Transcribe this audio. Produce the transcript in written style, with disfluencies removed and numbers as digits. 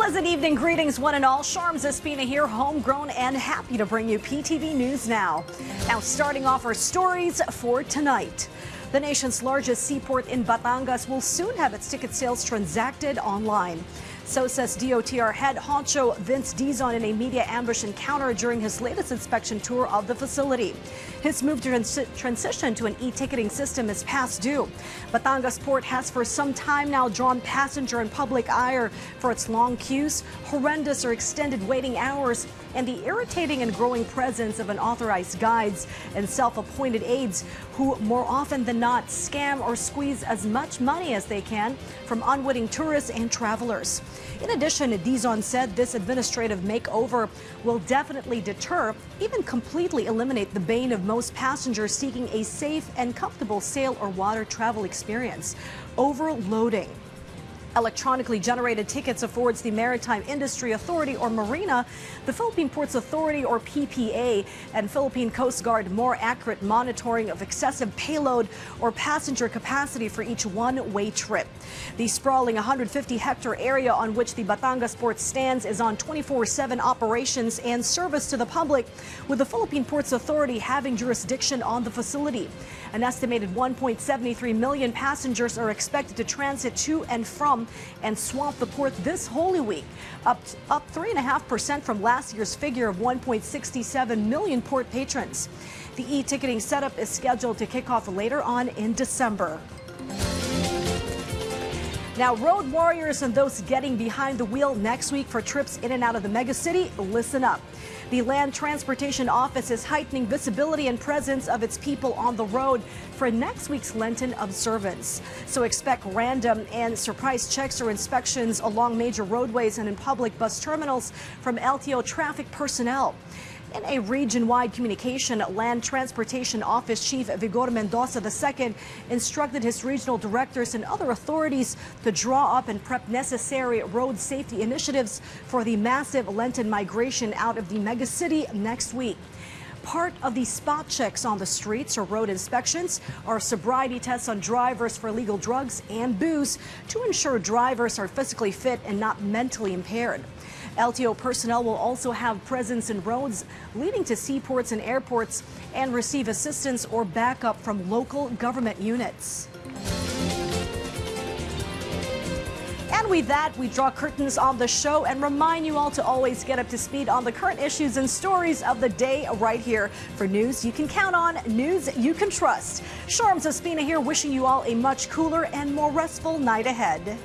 Pleasant evening greetings, one and all. Sharms Espina here, homegrown and happy to bring you PTV News now. Now, starting off our stories for tonight. The nation's largest seaport in Batangas will soon have its ticket sales transacted online. So says DOTr head honcho Vince Dizon in a media ambush encounter during his latest inspection tour of the facility. His move to transition to an e-ticketing system is past due. Batangas Port has for some time now drawn passenger and public ire for its long queues, horrendous or extended waiting hours, and the irritating and growing presence of unauthorized guides and self-appointed aides who more often than not scam or squeeze as much money as they can from unwitting tourists and travelers. In addition, Dizon said this administrative makeover will definitely deter, even completely eliminate the bane of most passengers seeking a safe and comfortable sail or water travel experience: overloading. Electronically generated tickets affords the Maritime Industry Authority, or Marina, the Philippine Ports Authority, or PPA, and Philippine Coast Guard more accurate monitoring of excessive payload or passenger capacity for each one-way trip. The sprawling 150-hectare area on which the Batangas Port stands is on 24/7 operations and service to the public, with the Philippine Ports Authority having jurisdiction on the facility. An estimated 1.73 million passengers are expected to transit to and from and swamp the port this Holy Week, up 3.5% from last year's figure of 1.67 million port patrons. The e-ticketing setup is scheduled to kick off later on in December. Now, road warriors and those getting behind the wheel next week for trips in and out of the megacity, listen up. The Land Transportation Office is heightening visibility and presence of its people on the road for next week's Lenten observance. So expect random and surprise checks or inspections along major roadways and in public bus terminals from LTO traffic personnel. In a region-wide communication, Land Transportation Office Chief Vigor Mendoza II instructed his regional directors and other authorities to draw up and prep necessary road safety initiatives for the massive Lenten migration out of the megacity next week. Part of the spot checks on the streets or road inspections are sobriety tests on drivers for illegal drugs and booze to ensure drivers are physically fit and not mentally impaired. LTO personnel will also have presence in roads leading to seaports and airports and receive assistance or backup from local government units. And with that, we draw curtains on the show and remind you all to always get up to speed on the current issues and stories of the day right here. For news you can count on, news you can trust. Sharms Espina here, wishing you all a much cooler and more restful night ahead.